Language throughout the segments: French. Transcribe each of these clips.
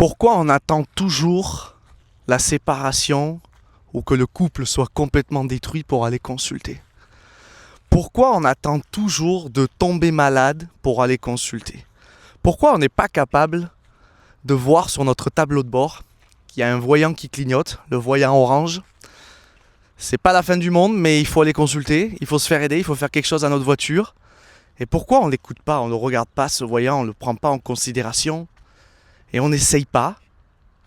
Pourquoi on attend toujours la séparation ou que le couple soit complètement détruit pour aller consulter? Pourquoi on attend toujours de tomber malade pour aller consulter? Pourquoi on n'est pas capable de voir sur notre tableau de bord qu'il y a un voyant qui clignote, le voyant orange? C'est pas la fin du monde, mais il faut aller consulter, il faut se faire aider, il faut faire quelque chose à notre voiture. Et pourquoi on ne l'écoute pas, on ne regarde pas ce voyant, on ne le prend pas en considération et on n'essaye pas,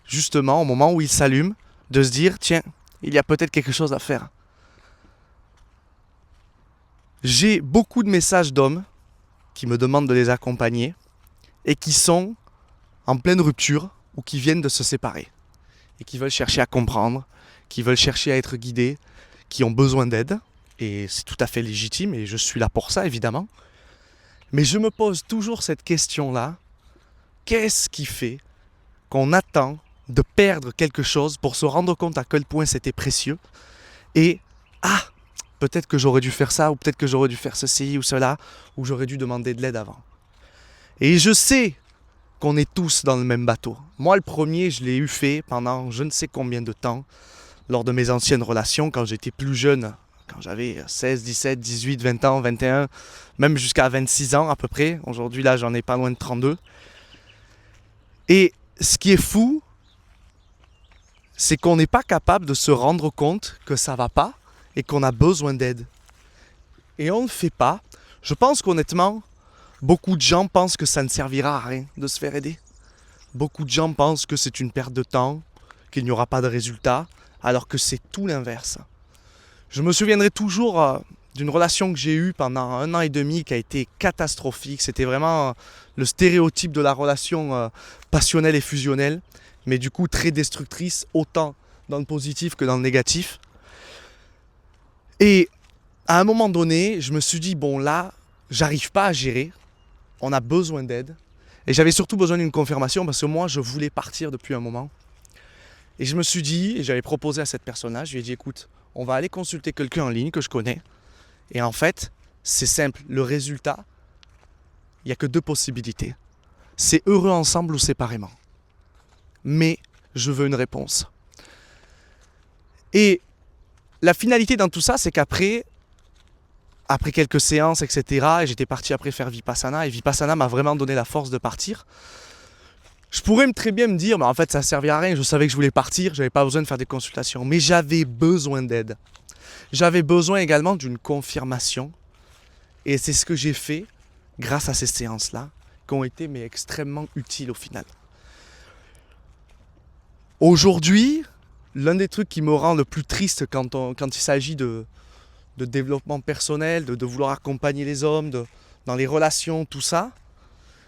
justement, au moment où il s'allume, de se dire, tiens, il y a peut-être quelque chose à faire. J'ai beaucoup de messages d'hommes qui me demandent de les accompagner et qui sont en pleine rupture ou qui viennent de se séparer et qui veulent chercher à comprendre, qui veulent chercher à être guidés, qui ont besoin d'aide, et c'est tout à fait légitime et je suis là pour ça évidemment. Mais je me pose toujours cette question-là, qu'est-ce qui fait qu'on attend de perdre quelque chose pour se rendre compte à quel point c'était précieux et peut-être que j'aurais dû faire ça ou peut-être que j'aurais dû faire ceci ou cela ou j'aurais dû demander de l'aide avant. Et je sais qu'on est tous dans le même bateau. Moi le premier, je l'ai eu fait pendant je ne sais combien de temps lors de mes anciennes relations quand j'étais plus jeune, quand j'avais 16, 17, 18, 20 ans, 21, même jusqu'à 26 ans à peu près. Aujourd'hui là j'en ai pas loin de 32. Et ce qui est fou, c'est qu'on n'est pas capable de se rendre compte que ça va pas et qu'on a besoin d'aide. Et on ne le fait pas. Je pense qu'honnêtement, beaucoup de gens pensent que ça ne servira à rien de se faire aider. Beaucoup de gens pensent que c'est une perte de temps, qu'il n'y aura pas de résultat, alors que c'est tout l'inverse. Je me souviendrai toujours d'une relation que j'ai eue pendant 1 an et demi qui a été catastrophique. C'était vraiment le stéréotype de la relation passionnelle et fusionnelle, mais du coup très destructrice, autant dans le positif que dans le négatif. Et à un moment donné, je me suis dit, bon là, j'arrive pas à gérer, on a besoin d'aide. Et j'avais surtout besoin d'une confirmation parce que moi, je voulais partir depuis un moment. Et je me suis dit, et j'avais proposé à cette personne-là, je lui ai dit, écoute, on va aller consulter quelqu'un en ligne que je connais. Et en fait, c'est simple, le résultat, il n'y a que 2 possibilités. C'est heureux ensemble ou séparément. Mais je veux une réponse. Et la finalité dans tout ça, c'est qu'après quelques séances, etc., et j'étais parti après faire Vipassana, et Vipassana m'a vraiment donné la force de partir. Je pourrais très bien me dire, mais en fait ça ne servait à rien, je savais que je voulais partir, je n'avais pas besoin de faire des consultations, mais j'avais besoin d'aide. J'avais besoin également d'une confirmation, et c'est ce que j'ai fait grâce à ces séances-là, qui ont été extrêmement utiles au final. Aujourd'hui, l'un des trucs qui me rend le plus triste quand il s'agit de développement personnel, de vouloir accompagner les hommes, dans les relations, tout ça,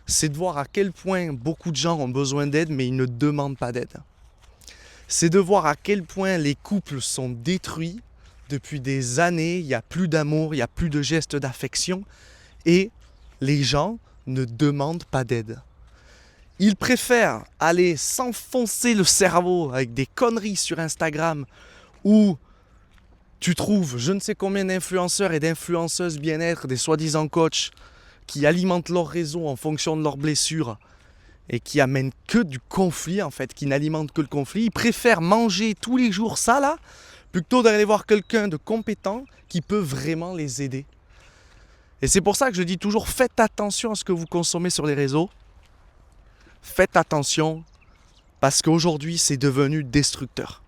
c'est de voir à quel point beaucoup de gens ont besoin d'aide, mais ils ne demandent pas d'aide. C'est de voir à quel point les couples sont détruits depuis des années, il n'y a plus d'amour, il n'y a plus de gestes d'affection, et les gens ne demandent pas d'aide. Ils préfèrent aller s'enfoncer le cerveau avec des conneries sur Instagram où tu trouves je ne sais combien d'influenceurs et d'influenceuses bien-être, des soi-disant coachs, qui alimentent leur réseau en fonction de leurs blessures et qui amènent que du conflit en fait, qui n'alimentent que le conflit. Ils préfèrent manger tous les jours ça là, plutôt d'aller voir quelqu'un de compétent qui peut vraiment les aider. Et c'est pour ça que je dis toujours, faites attention à ce que vous consommez sur les réseaux. Faites attention parce qu'aujourd'hui c'est devenu destructeur.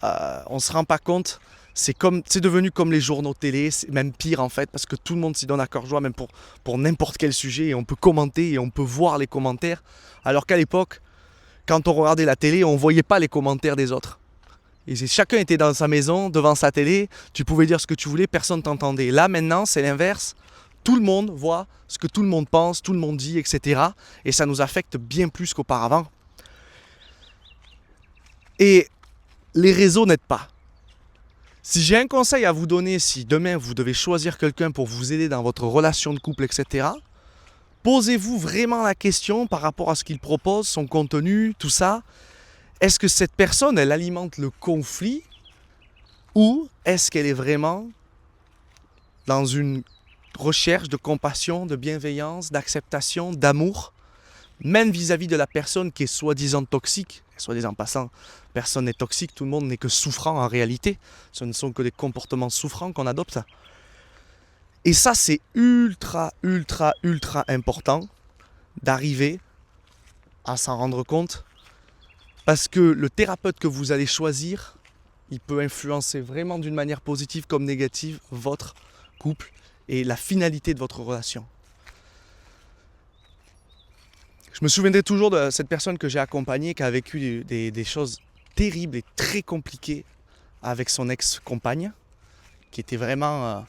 On ne se rend pas compte. C'est devenu comme les journaux télé, c'est même pire en fait, parce que tout le monde s'y donne à cœur joie, même pour n'importe quel sujet, et on peut commenter et on peut voir les commentaires, alors qu'à l'époque, quand on regardait la télé, on ne voyait pas les commentaires des autres. Et chacun était dans sa maison, devant sa télé, tu pouvais dire ce que tu voulais, personne ne t'entendait. Là maintenant, c'est l'inverse, tout le monde voit ce que tout le monde pense, tout le monde dit, etc. Et ça nous affecte bien plus qu'auparavant. Et les réseaux n'aident pas. Si j'ai un conseil à vous donner, si demain vous devez choisir quelqu'un pour vous aider dans votre relation de couple, etc., posez-vous vraiment la question par rapport à ce qu'il propose, son contenu, tout ça. Est-ce que cette personne, elle alimente le conflit ou est-ce qu'elle est vraiment dans une recherche de compassion, de bienveillance, d'acceptation, d'amour? même vis-à-vis de la personne qui est soi-disant toxique. Soi-disant passant, personne n'est toxique, tout le monde n'est que souffrant en réalité. Ce ne sont que des comportements souffrants qu'on adopte. Et ça, c'est ultra, ultra, ultra important d'arriver à s'en rendre compte, parce que le thérapeute que vous allez choisir, il peut influencer vraiment d'une manière positive comme négative votre couple et la finalité de votre relation. Je me souviendrai toujours de cette personne que j'ai accompagnée qui a vécu des choses terribles et très compliquées avec son ex-compagne, qui était vraiment,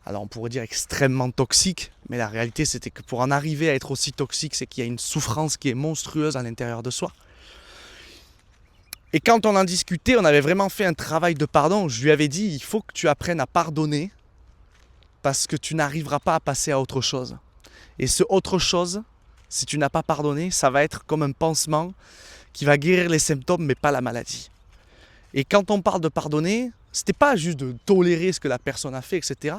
alors on pourrait dire extrêmement toxique, mais la réalité c'était que pour en arriver à être aussi toxique, c'est qu'il y a une souffrance qui est monstrueuse à l'intérieur de soi. Et quand on en discutait, on avait vraiment fait un travail de pardon. Je lui avais dit, il faut que tu apprennes à pardonner parce que tu n'arriveras pas à passer à autre chose. Et ce autre chose, si tu n'as pas pardonné, ça va être comme un pansement qui va guérir les symptômes mais pas la maladie. Et quand on parle de pardonner, c'était pas juste de tolérer ce que la personne a fait, etc.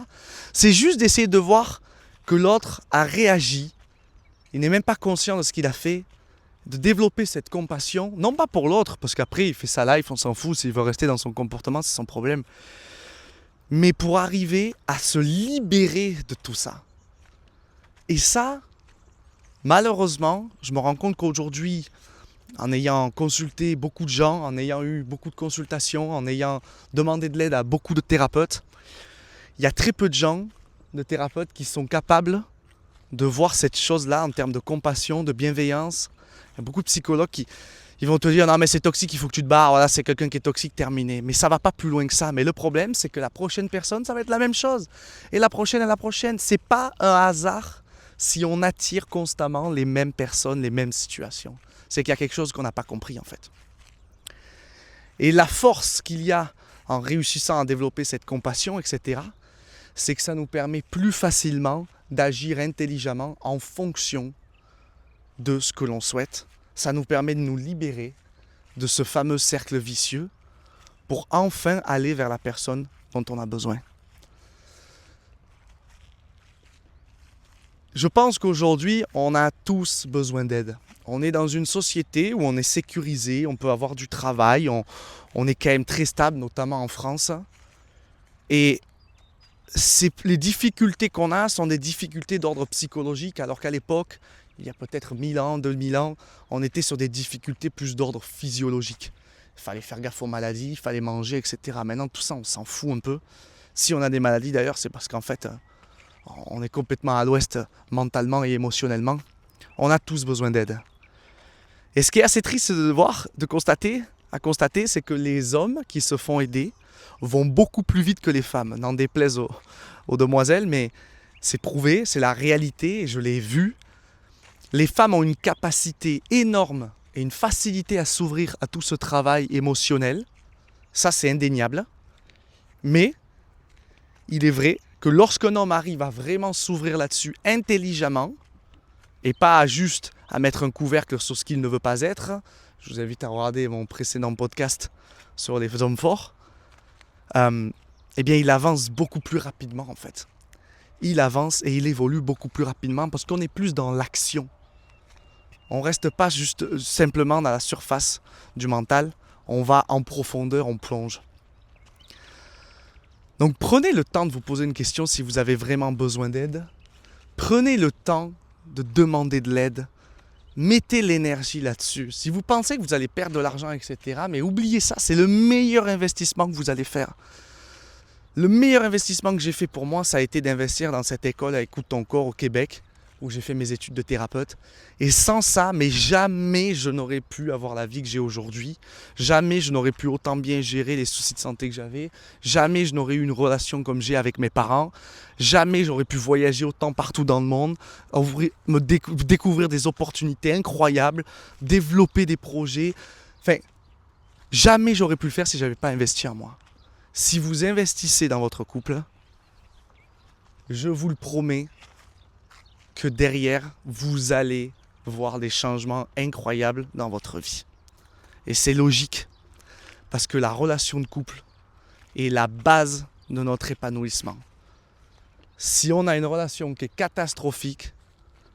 C'est juste d'essayer de voir que l'autre a réagi. Il n'est même pas conscient de ce qu'il a fait. De développer cette compassion, non pas pour l'autre, parce qu'après il fait sa life, on s'en fout, s'il veut rester dans son comportement, c'est son problème. Mais pour arriver à se libérer de tout ça. Et ça, malheureusement, je me rends compte qu'aujourd'hui, en ayant consulté beaucoup de gens, en ayant eu beaucoup de consultations, en ayant demandé de l'aide à beaucoup de thérapeutes, il y a très peu de gens, de thérapeutes, qui sont capables de voir cette chose-là en termes de compassion, de bienveillance. Il y a beaucoup de psychologues qui vont te dire « Non mais c'est toxique, il faut que tu te barres, voilà, c'est quelqu'un qui est toxique, terminé. » Mais ça ne va pas plus loin que ça. Mais le problème, c'est que la prochaine personne, ça va être la même chose. Et la prochaine et la prochaine. Ce n'est pas un hasard si on attire constamment les mêmes personnes, les mêmes situations. C'est qu'il y a quelque chose qu'on n'a pas compris en fait. Et la force qu'il y a en réussissant à développer cette compassion, etc., c'est que ça nous permet plus facilement d'agir intelligemment en fonction de ce que l'on souhaite. Ça nous permet de nous libérer de ce fameux cercle vicieux pour enfin aller vers la personne dont on a besoin. Je pense qu'aujourd'hui, on a tous besoin d'aide. On est dans une société où on est sécurisé, on peut avoir du travail, on est quand même très stable, notamment en France. Et les difficultés qu'on a sont des difficultés d'ordre psychologique, alors qu'à l'époque, il y a peut-être 1000 ans, 2000 ans, on était sur des difficultés plus d'ordre physiologique. Il fallait faire gaffe aux maladies, il fallait manger, etc. Maintenant, tout ça, on s'en fout un peu. Si on a des maladies, d'ailleurs, c'est parce qu'en fait, on est complètement à l'ouest mentalement et émotionnellement. On a tous besoin d'aide. Et ce qui est assez triste de voir, à constater, c'est que les hommes qui se font aider vont beaucoup plus vite que les femmes. N'en déplaise aux demoiselles, mais c'est prouvé, c'est la réalité, et je l'ai vu. Les femmes ont une capacité énorme et une facilité à s'ouvrir à tout ce travail émotionnel. Ça, c'est indéniable. Mais il est vrai que lorsqu'un homme arrive à vraiment s'ouvrir là-dessus intelligemment, et pas juste à mettre un couvercle sur ce qu'il ne veut pas être, je vous invite à regarder mon précédent podcast sur les hommes forts, eh bien il avance beaucoup plus rapidement en fait. Il avance et il évolue beaucoup plus rapidement parce qu'on est plus dans l'action. On ne reste pas juste simplement dans la surface du mental, on va en profondeur, on plonge. Donc prenez le temps de vous poser une question si vous avez vraiment besoin d'aide. Prenez le temps de demander de l'aide. Mettez l'énergie là-dessus. Si vous pensez que vous allez perdre de l'argent, etc., mais oubliez ça, c'est le meilleur investissement que vous allez faire. Le meilleur investissement que j'ai fait pour moi, ça a été d'investir dans cette école à Écoute ton corps au Québec, où j'ai fait mes études de thérapeute. Et sans ça, mais jamais je n'aurais pu avoir la vie que j'ai aujourd'hui. Jamais je n'aurais pu autant bien gérer les soucis de santé que j'avais. Jamais je n'aurais eu une relation comme j'ai avec mes parents. Jamais j'aurais pu voyager autant partout dans le monde, découvrir des opportunités incroyables, développer des projets. Enfin, jamais j'aurais pu le faire si je n'avais pas investi en moi. Si vous investissez dans votre couple, je vous le promets, que derrière, vous allez voir des changements incroyables dans votre vie. Et c'est logique, parce que la relation de couple est la base de notre épanouissement. Si on a une relation qui est catastrophique,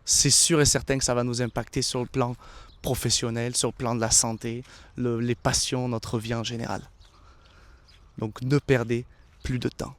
c'est sûr et certain que ça va nous impacter sur le plan professionnel, sur le plan de la santé, les passions, notre vie en général. Donc ne perdez plus de temps.